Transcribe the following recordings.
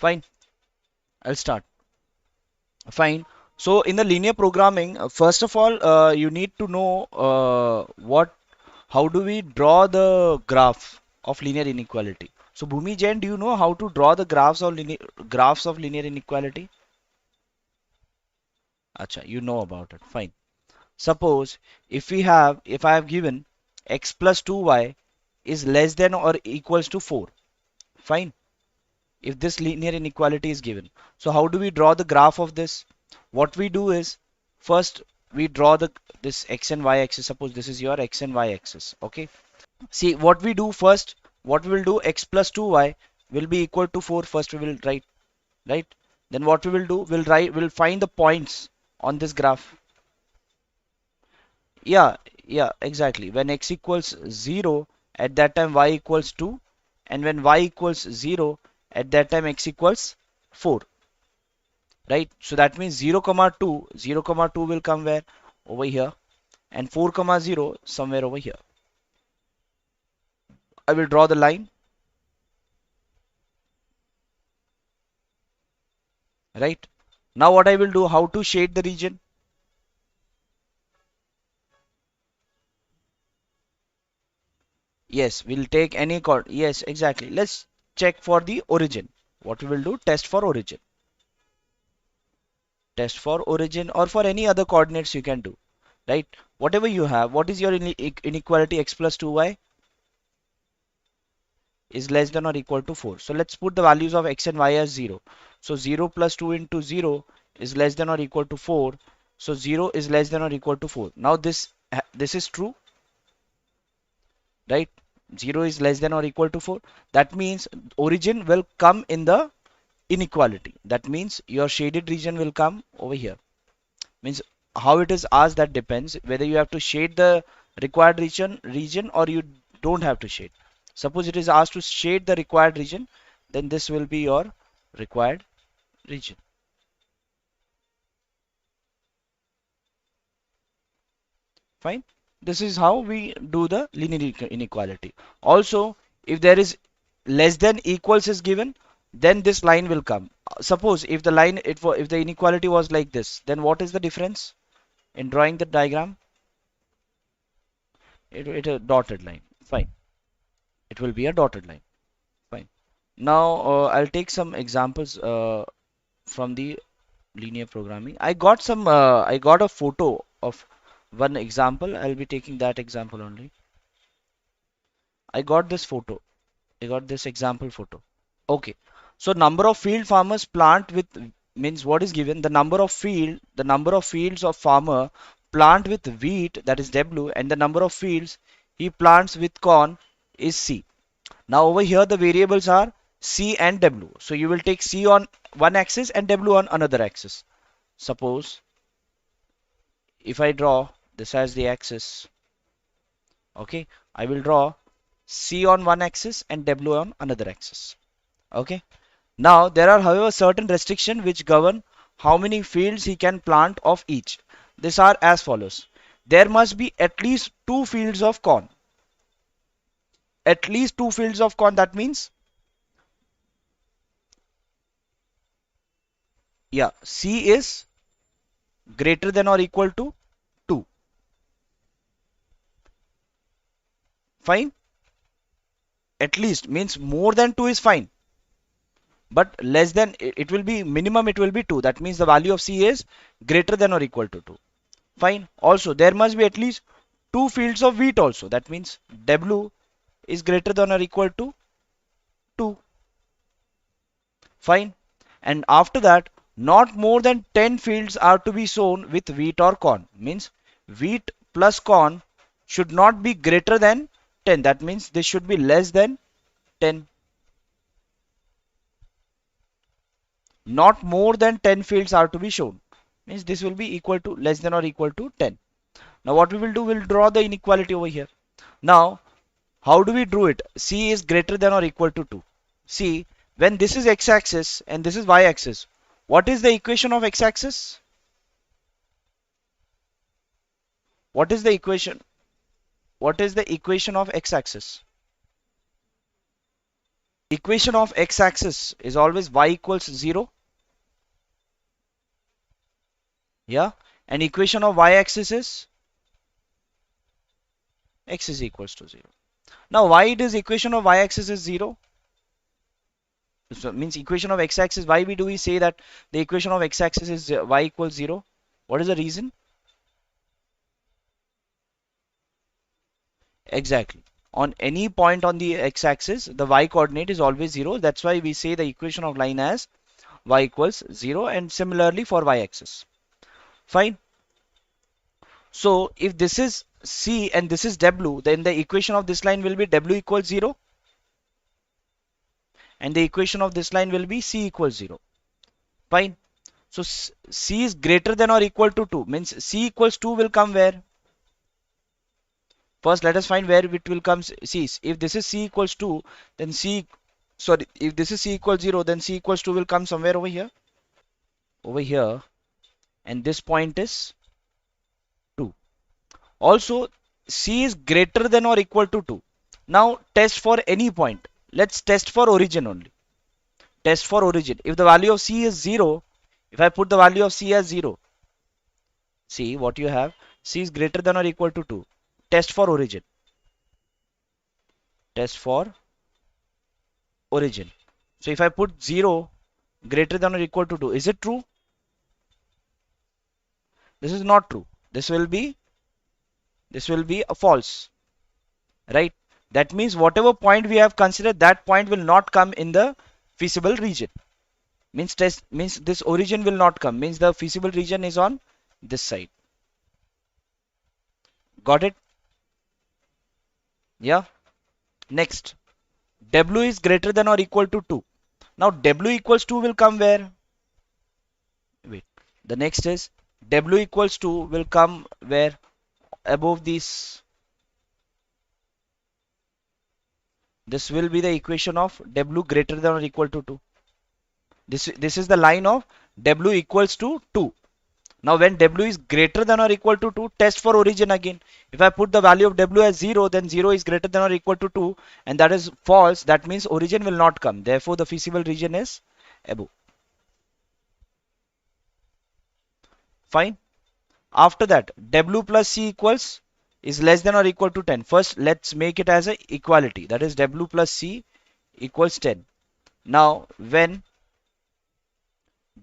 Fine, I'll start. Fine. So in the linear programming, first of all, you need to know how do we draw the graph of linear inequality. So Bhumi Jain, do you know how to draw the graphs of linear inequality? Acha, you know about it. Fine. Suppose if I have given x plus 2y is less than or equals to 4. Fine. If this linear inequality is given. So how do we draw the graph of this? What we do is first we draw this x and y axis. Suppose this is your x and y axis. Okay. See what we do first. What we will do, x plus 2y will be equal to 4. First we will write, right? Then what we will do, we'll find the points on this graph. Yeah, yeah, exactly. When x equals 0, at that time y equals 2, and when y equals 0, at that time x equals 4, right? So that means 0 comma 2, 0 comma 2 will come where? Over here, and 4 comma 0 somewhere over here. I will draw the line, right? Now what I will do, how to shade the region? Yes, we'll take any chord. Yes, exactly. Let's check for the origin. What we will do, test for origin. Test for origin or for any other coordinates you can do, right? Whatever you have, what is your inequality? X plus 2y is less than or equal to 4. So let's put the values of x and y as 0. So 0 plus 2 into 0 is less than or equal to 4. So 0 is less than or equal to 4. Now this is true, right? 0 is less than or equal to 4. That means origin will come in the inequality. That means your shaded region will come over here. Means how it is asked, that depends whether you have to shade the required region or you don't have to shade. Suppose it is asked to shade the required region, then this will be your required region. Fine. This is how we do the linear inequality. Also, if there is less than equals is given, then this line will come. Suppose if the line if the inequality was like this, then what is the difference in drawing the diagram? It a dotted line. Fine. It will be a dotted line. Fine. Now I'll take some examples from the linear programming. I got a photo of one example. I'll be taking that example only. I got this photo. I got this example photo. Okay. So number of field farmers plant with means what is given? The number of fields of farmer plant with wheat, that is W, and the number of fields he plants with corn is C. Now over here the variables are C and W. So you will take C on one axis and W on another axis. Suppose if I draw this as the axis, okay, I will draw C on one axis and W on another axis. Okay. Now there are however certain restrictions which govern how many fields he can plant of each. These are as follows. There must be at least two fields of corn. At least two fields of corn, that means, yeah, C is greater than or equal to 2. Fine. At least means more than 2 is fine. But less than, it will be minimum, it will be 2. That means the value of C is greater than or equal to 2. Fine. Also, there must be at least two fields of wheat also. That means W is greater than or equal to 2. Fine. And after that, not more than 10 fields are to be sown with wheat or corn. Means wheat plus corn should not be greater than 10. That means this should be less than 10. Not more than 10 fields are to be shown. Means this will be equal to less than or equal to 10. Now what we will do, we'll draw the inequality over here. Now, how do we draw it? C is greater than or equal to 2. See, when this is x-axis and this is y-axis, what is the equation of x-axis? What is the equation? What is the equation of x-axis? Equation of x-axis is always y equals 0. Yeah. And equation of y-axis is x is equals to 0. Now, why it is equation of y-axis is 0? So means equation of x-axis, why do we say that the equation of x-axis is y equals 0? What is the reason? Exactly. On any point on the x-axis, the y coordinate is always 0. That's why we say the equation of line as y equals 0, and similarly for y-axis. Fine. So if this is C and this is W, then the equation of this line will be W equals 0, and the equation of this line will be C equals 0. Fine. So C is greater than or equal to 2, means C equals 2 will come where? First, let us find where it will come. See, if this is C equals 2, then sorry, if this is C equals 0, then C equals 2 will come somewhere over here. Over here. And this point is 2. Also, C is greater than or equal to 2. Now, test for any point. Let's test for origin only. Test for origin. If the value of C is 0, if I put the value of C as 0, see what you have. C is greater than or equal to 2. Test for origin. Test for origin. So if I put 0 greater than or equal to 2, is it true? This is not true. This will be a false, right? That means whatever point we have considered, that point will not come in the feasible region. Means this origin will not come. Means the feasible region is on this side. Got it? Yeah. Next, W is greater than or equal to 2. Now W equals 2 will come where? Wait. The next is W equals 2 will come where? Above this. This will be the equation of W greater than or equal to 2. This is the line of W equals to 2. Now when W is greater than or equal to 2, test for origin again. If I put the value of W as 0, then 0 is greater than or equal to 2, and that is false. That means origin will not come. Therefore, the feasible region is above. Fine. After that, W plus C equals is less than or equal to 10. First, let's make it as a equality. That is W plus C equals 10. Now, when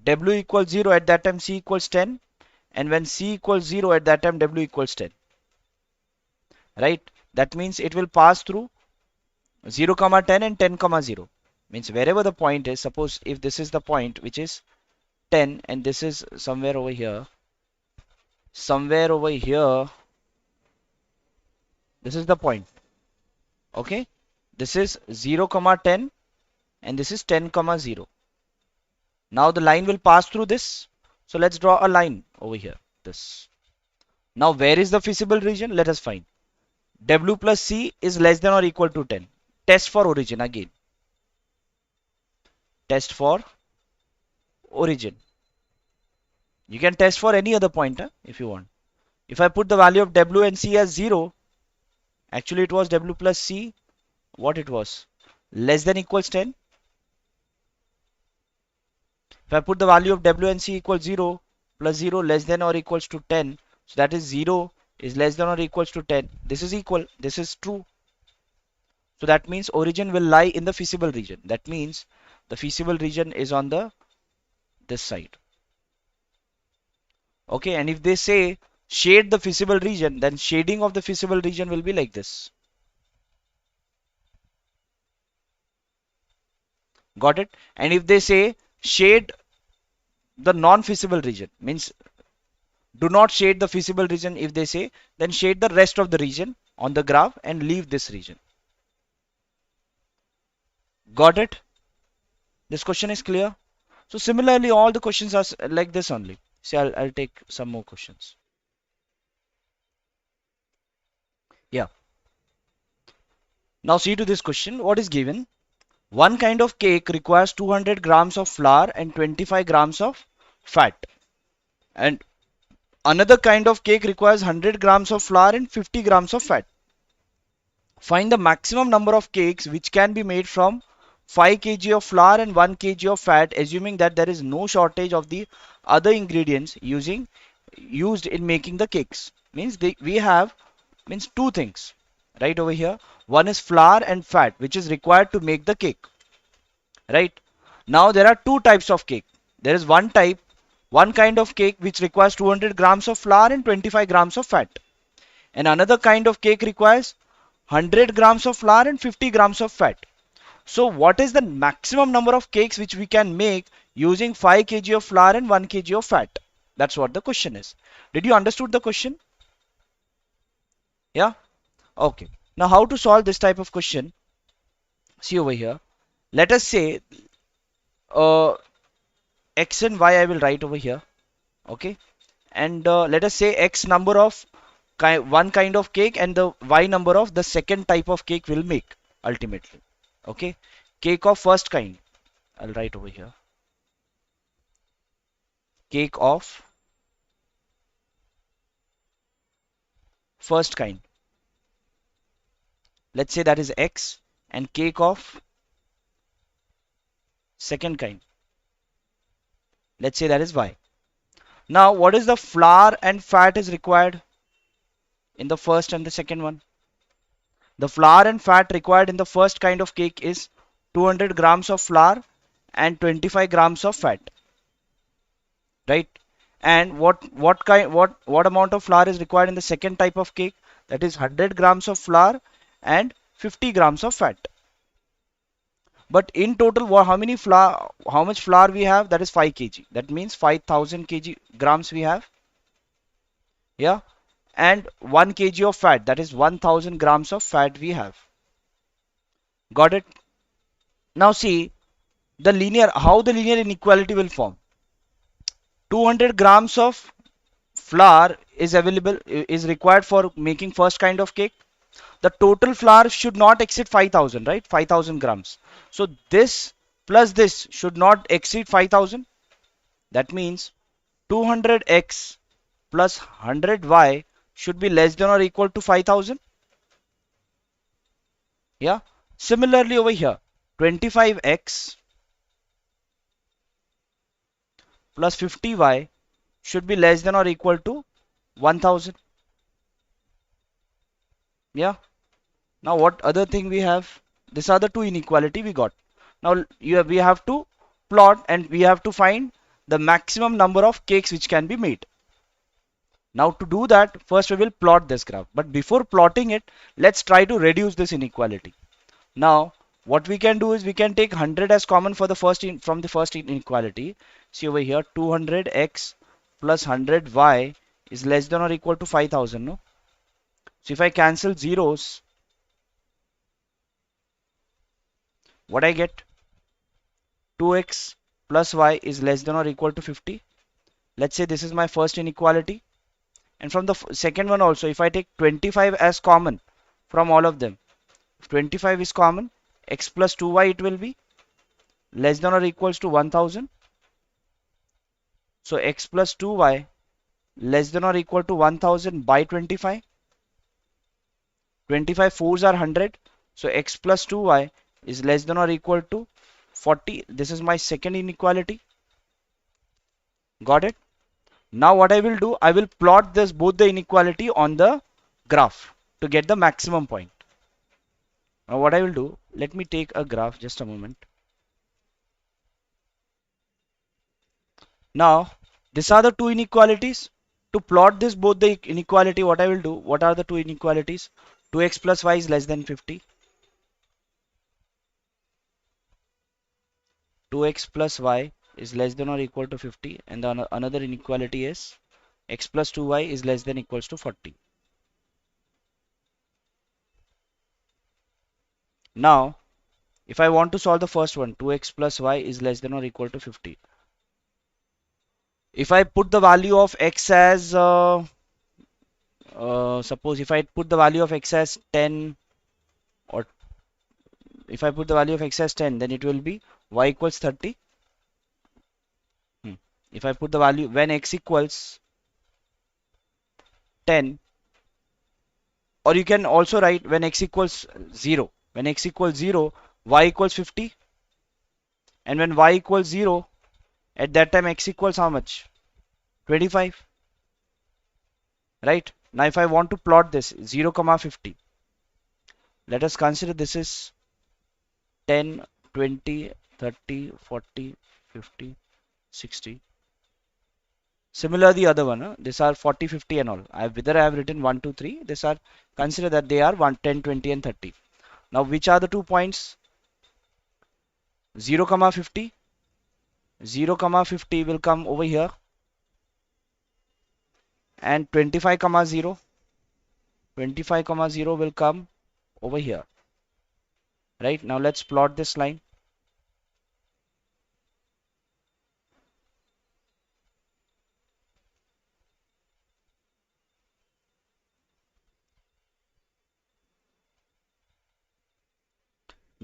W equals 0, at that time C equals 10. And when C equals 0, at that time W equals 10. Right? That means it will pass through 0 comma 10 and 10 comma 0. Means wherever the point is, suppose if this is the point which is 10 and this is somewhere over here, this is the point. Okay? This is 0 comma 10 and this is 10 comma 0. Now the line will pass through this. So let's draw a line over here. This. Now where is the feasible region? Let us find. W plus C is less than or equal to 10. Test for origin again. Test for origin. You can test for any other point if you want. If I put the value of W and C as 0, actually it was W plus C, what it was? Less than equals 10. If I put the value of W and C equals 0 plus 0 less than or equals to 10, so that is 0 is less than or equals to 10. This is equal. This is true. So that means origin will lie in the feasible region. That means the feasible region is on this side. Okay, and if they say shade the feasible region, then shading of the feasible region will be like this. Got it? And if they say shade the non-feasible region, means do not shade the feasible region, if they say, then shade the rest of the region on the graph and leave this region. Got it? This question is clear. So similarly, all the questions are like this only. See, I'll take some more questions. Yeah. Now see to this question. What is given? One kind of cake requires 200 grams of flour and 25 grams of fat. And another kind of cake requires 100 grams of flour and 50 grams of fat. Find the maximum number of cakes which can be made from 5 kg of flour and 1 kg of fat, assuming that there is no shortage of the other ingredients used in making the cakes. Means we have means two things right over here. One is flour and fat, which is required to make the cake. Right? Now there are two types of cake. There is one kind of cake which requires 200 grams of flour and 25 grams of fat. And another kind of cake requires 100 grams of flour and 50 grams of fat. So what is the maximum number of cakes which we can make using 5 kg of flour and 1 kg of fat? That's what the question is. Did you understood the question? Yeah? Okay. Now how to solve this type of question? See over here. Let us say uh, x and y I will write over here. Okay. And let us say x number of one kind of cake and the y number of the second type of cake will make ultimately. Okay. Cake of first kind. I'll write over here. Cake of first kind. Let's say that is x, and cake of second kind. Let's say that is y. Now, what is the flour and fat is required in the first and the second one? The flour and fat required in the first kind of cake is 200 grams of flour and 25 grams of fat, right? And what amount of flour is required in the second type of cake? That is 100 grams of flour and 50 grams of fat. But in total, how much flour we have? That is 5 kg. That means 5000 grams we have. Yeah. And 1 kg of fat. That is 1000 grams of fat we have. Got it? Now see how the linear inequality will form. 200 grams of flour is required for making first kind of cake. The total flour should not exceed 5000, right? 5000 grams. So this plus this should not exceed 5000. That means 200x plus 100y should be less than or equal to 5000. Yeah. Similarly over here, 25x plus 50y should be less than or equal to 1000. Yeah. Now what other thing we have? These are the two inequality we got. Now we have to plot and we have to find the maximum number of cakes which can be made. Now to do that, first we will plot this graph. But before plotting it, let's try to reduce this inequality. Now what we can do is we can take 100 as common for the from the first inequality. See over here, 200x plus 100y is less than or equal to 5000. No? So if I cancel zeros, what I get? 2x plus y is less than or equal to 50. Let's say this is my first inequality. And from the second one also, if I take 25 as common from all of them, if 25 is common, x plus 2y it will be less than or equals to 1000. So x plus 2y less than or equal to 1000 by 25. 25 fours are 100. So x plus 2y is less than or equal to 40. This is my second inequality. Got it? Now what I will do, I will plot both the inequality on the graph to get the maximum point. Now what I will do, let me take a graph, just a moment. Now these are the two inequalities. To plot both the inequality, what I will do, what are the two inequalities? 2x plus y is less than 50. 2x plus y is less than or equal to 50, and the another inequality is x plus 2y is less than equals to 40. Now if I want to solve the first one, 2x plus y is less than or equal to 50. If I put the value of x as suppose if I put the value of x as 10, or if I put the value of x as 10, then it will be y equals 30. If I put the value when x equals 10, or you can also write when x equals 0. When x equals 0, y equals 50. and when y equals 0, at that time x equals how much? 25, right? Now if I want to plot this 0 comma 50, let us consider this is 10, 20, 30, 40, 50, 60. Similar the other one, these are 40, 50 and all. Whether I have written 1, 2, 3, these are, consider that they are 1, 10, 20 and 30. Now which are the 2 points? 0 comma 50. 0 comma 50 will come over here, and 25 comma 0. 25 comma 0 will come over here. Right? Now let's plot this line.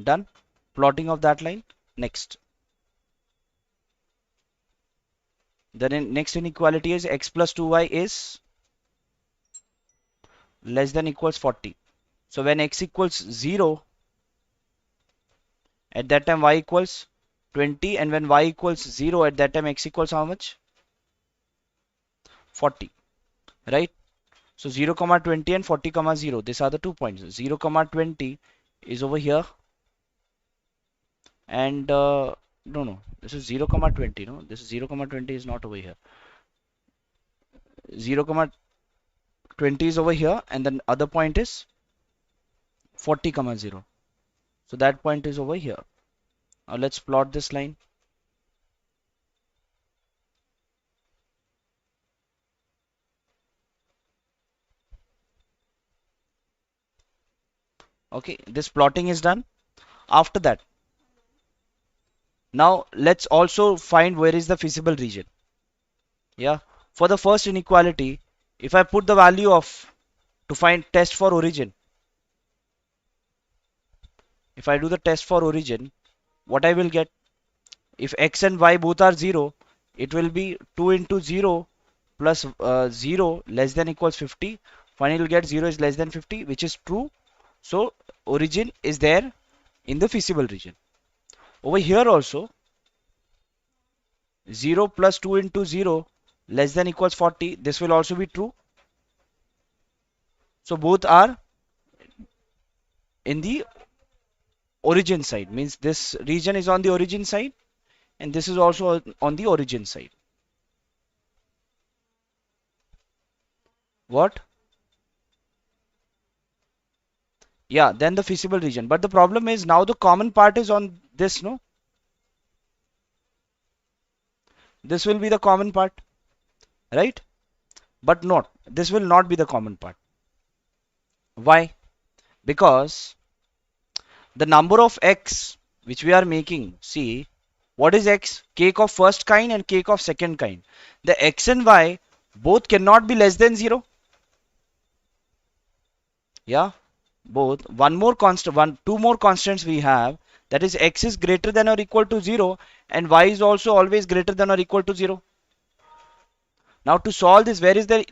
Done. Plotting of that line. Next. The next inequality is x plus 2y is less than equals 40. So when x equals 0, at that time y equals 20, and when y equals 0, at that time x equals how much? 40, right? So 0 comma 20 and 40 comma 0, these are the 2 points. 0 comma 20 is over here, and no, this is 0 comma 20, no, this is 0 comma 20 is not over here. 0 comma 20 is over here, and then other point is 40 comma 0. So that point is over here. Now let's plot this line. Okay, this plotting is done. After that, now let's also find where is the feasible region. Yeah, for the first inequality, if I put the value of to find test for origin, if I do the test for origin, what I will get, if x and y both are 0, it will be 2 into 0 plus 0 less than equals 50. Finally, you'll get 0 is less than 50, which is true. So origin is there in the feasible region. Over here also, 0 plus 2 into 0 less than equals 40. This will also be true. So both are in the origin side. Means this region is on the origin side, and this is also on the origin side. What? Yeah, then the feasible region. But the problem is now the common part is on this, no? This will be the common part, right? But not. This will not be the common part. Why? Because the number of x which we are making, see, what is x? Cake of first kind and cake of second kind. The x and y both cannot be less than 0. Yeah, both. One more constant, two more constants we have. That is x is greater than or equal to 0, and y is also always greater than or equal to 0. Now to solve this, where is the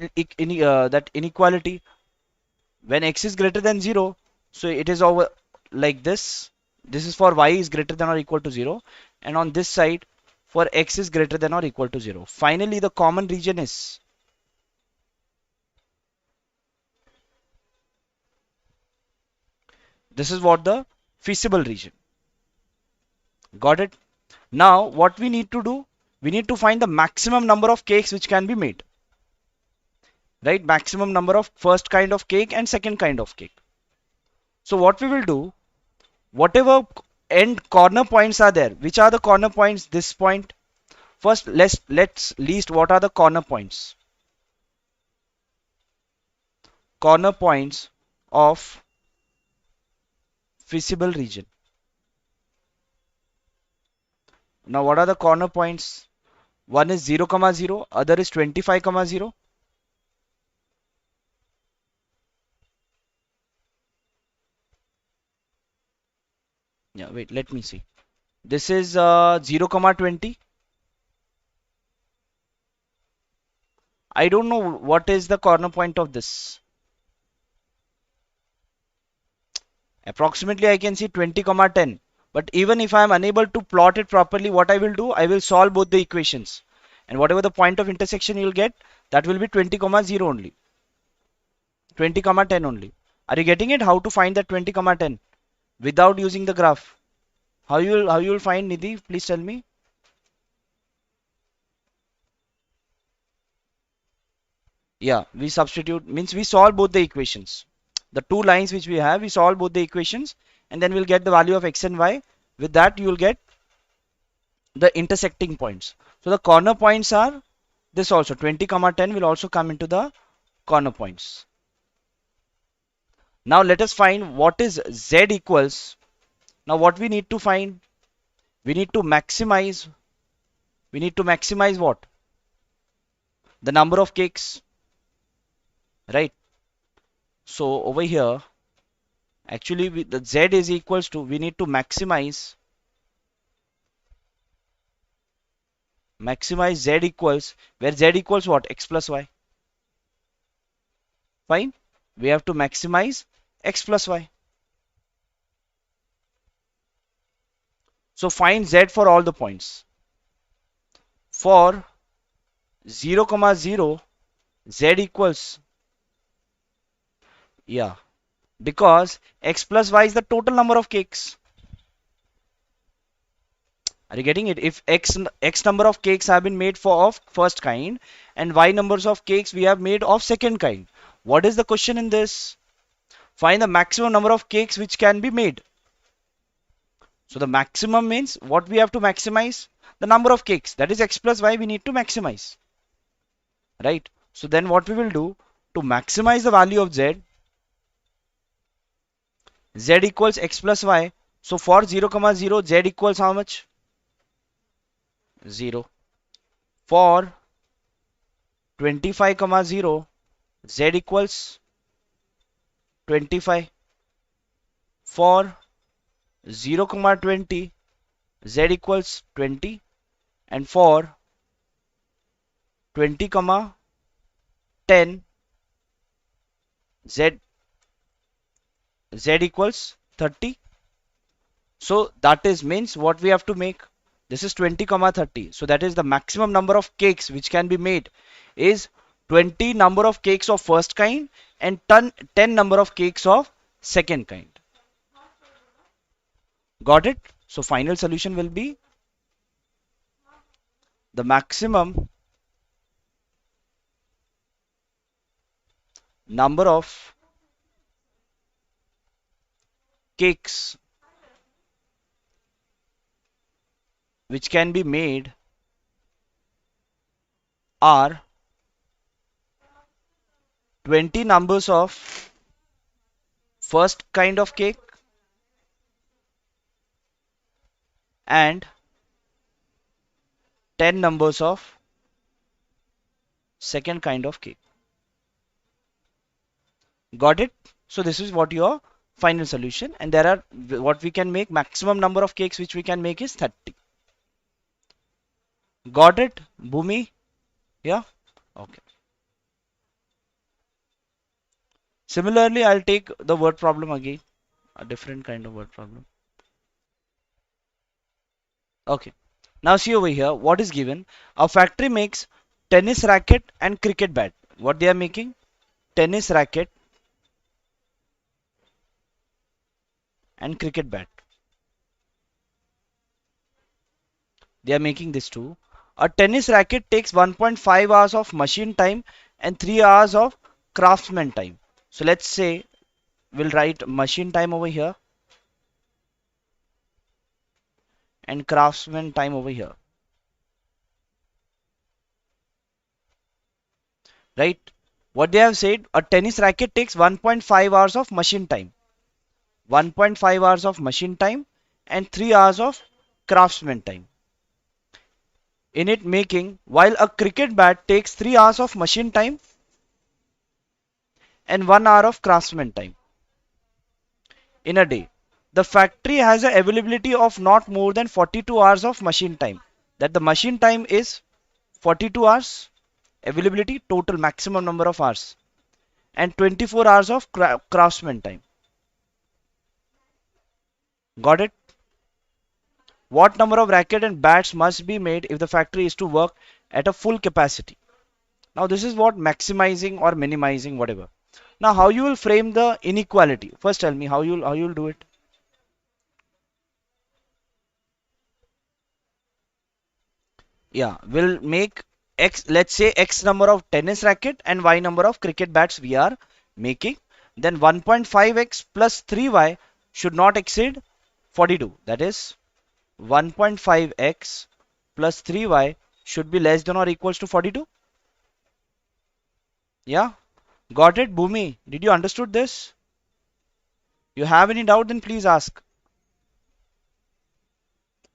that inequality? When x is greater than 0, so it is over like this. This is for y is greater than or equal to 0, and on this side for x is greater than or equal to 0. Finally, the common region is this is what the feasible region. Got it? Now what we need to do? We need to find the maximum number of cakes which can be made. Right? Maximum number of first kind of cake and second kind of cake. So what we will do, whatever end corner points are there, which are the corner points? This point. First, let's list what are the corner points. Corner points of feasible region. Now, what are the corner points? One is 0, 0, other is 25, 0. Yeah, wait, let me see. This is 0, 20. I don't know what is the corner point of this. Approximately I can see 20, 10. But even if I am unable to plot it properly, what I will do, I will solve both the equations. And whatever the point of intersection you will get, that will be 20 comma 0 only. 20 comma 10 only. Are you getting it? How to find that 20 comma 10 without using the graph? How you will find, Nidhi? Please tell me. Yeah, we substitute means we solve both the equations. The two lines which we have, we solve both the equations, and then we'll get the value of x and y. With that, you will get the intersecting points. So the corner points are this also. 20 comma 10 will also come into the corner points. Now let us find what is z equals. Now what we need to find? We need to maximize. We need to maximize what? The number of cakes, right? So over here, actually the z is equals to, we need to maximize z equals, where z equals what? X plus y. Fine. We have to maximize x plus y. So find z for all the points. For 0 comma 0, z equals, yeah, because x plus y is the total number of cakes. Are you getting it? If x number of cakes have been made for of first kind and y numbers of cakes we have made of second kind. What is the question in this? Find the maximum number of cakes which can be made. So the maximum means what we have to maximize? The number of cakes. That is x plus y we need to maximize. Right? So then what we will do to maximize the value of z, z equals x plus y. So for 0 comma 0, z equals how much? 0. For 25 comma 0, z equals 25. For 0 comma 20, z equals 20. And for 20 comma 10, z equals 30. So that is means what we have to make. This is 20 comma 30. So that is the maximum number of cakes which can be made is 20 number of cakes of first kind and 10 number of cakes of second kind. Got it? So final solution will be the maximum number of cakes which can be made are 20 numbers of first kind of cake and 10 numbers of second kind of cake. Got it? So this is what your final solution, and there are what we can make, maximum number of cakes which we can make is 30. Got it, Bhumi? Yeah? Okay. Similarly, I'll take the word problem again, a different kind of word problem. Okay. Now see over here, what is given? A factory makes tennis racket and cricket bat. What they are making? Tennis racket and cricket bat. They are making this too. A tennis racket takes 1.5 hours of machine time and 3 hours of craftsman time. So let's say we'll write machine time over here and craftsman time over here. Right? What they have said, a tennis racket takes 1.5 hours of machine time. 1.5 hours of machine time and 3 hours of craftsman time. In it making, while a cricket bat takes 3 hours of machine time and 1 hour of craftsman time in a day. The factory has an availability of not more than 42 hours of machine time. That the machine time is 42 hours availability, total maximum number of hours, and 24 hours of craftsman time. Got it? What number of racket and bats must be made if the factory is to work at a full capacity? Now this is what maximizing or minimizing, whatever. Now how you will frame the inequality? First tell me how you'll do it. Yeah, we'll make x, let's say x number of tennis racket and y number of cricket bats we are making. Then 1.5x plus 3y should not exceed 42. That is 1.5x plus 3y should be less than or equals to 42. Yeah, got it, Bhumi? Did you understood this? You have any doubt, then please ask.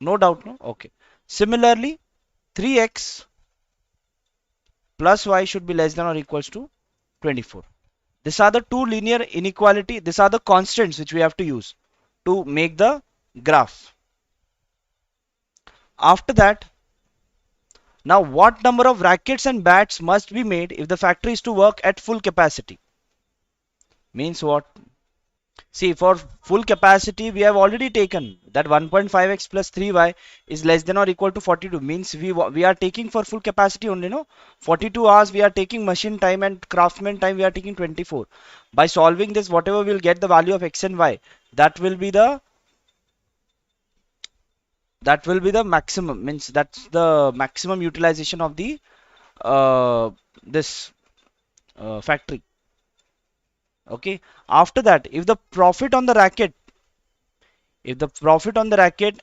No doubt, no? Okay. Similarly, 3x plus y should be less than or equals to 24. These are the two linear inequality. These are the constants which we have to use to make the graph. After that, now what number of rackets and bats must be made if the factory is to work at full capacity? Means what? See, for full capacity, we have already taken that 1.5x plus 3y is less than or equal to 42. Means we are taking for full capacity only, no? 42 hours we are taking machine time and craftsman time we are taking 24. By solving this, whatever we'll get the value of x and y, that will be the maximum. Means that's the maximum utilization of the this factory. Okay. After that, if the profit on the racket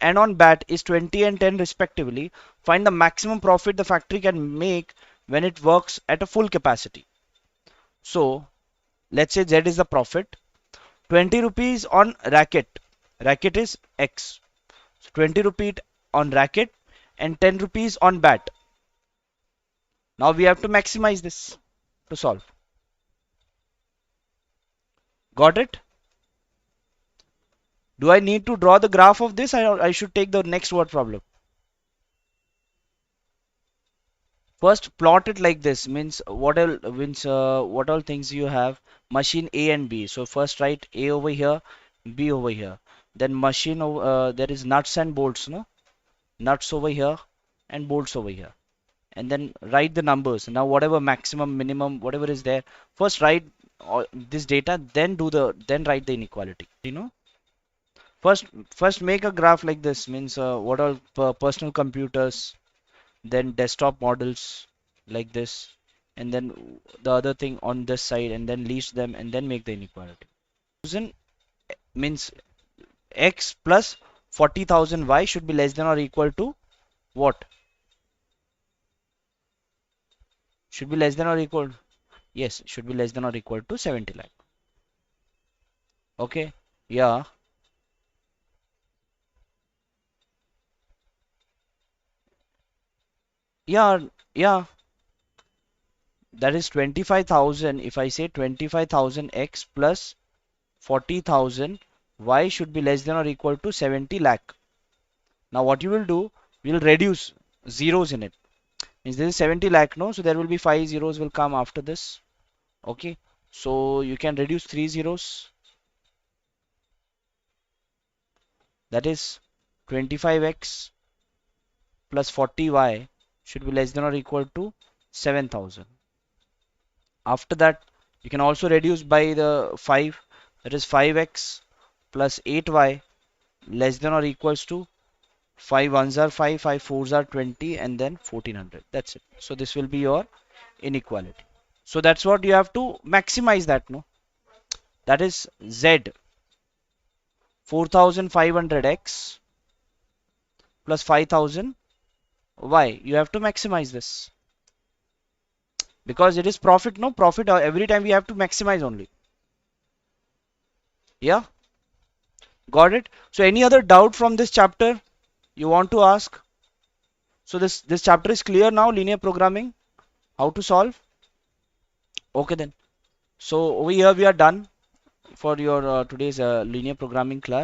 and on bat is 20 and 10 respectively, find the maximum profit the factory can make when it works at a full capacity. So let's say Z is the profit. 20 rupees on racket. Racket is X. So 20 rupees on racket and 10 rupees on bat. Now we have to maximize this to solve. Got it? Do I need to draw the graph of this? I should take the next word problem. First, plot it like this. What all things you have? Machine A and B. So first write A over here, B over here. Then there is nuts and bolts, no? Nuts over here and bolts over here. And then write the numbers. Now whatever maximum, minimum, whatever is there, first write all this data, then write the inequality. You know? First make a graph like this. Means what all personal computers, then desktop models like this, and then the other thing on this side, and then list them and then make the inequality. 1000 means x plus 40,000 y should be less than or equal to what? Should be less than or equal. Yes, should be less than or equal to 70 lakh. Okay. Yeah. Yeah. Yeah. That is 25,000. If I say 25,000 x plus 40,000 y should be less than or equal to 70 lakh. Now what you will do, we will reduce zeros in it. Means this is 70 lakh, no? So there will be 5 zeros will come after this. Okay. So you can reduce 3 zeros. That is 25x plus 40y should be less than or equal to 7,000. After that, you can also reduce by the 5. That is 5x plus 8y less than or equals to 5 ones are 5, 5 fours are 20, and then 1400. That's it. So this will be your inequality. So that's what you have to maximize that, no? That is Z 4500x plus 5000 y. You have to maximize this because it is profit, no? Profit every time we have to maximize only. Yeah, got it. So any other doubt from this chapter you want to ask? So this chapter is clear now, linear programming, how to solve. Okay then. So over here we are done for your today's linear programming class.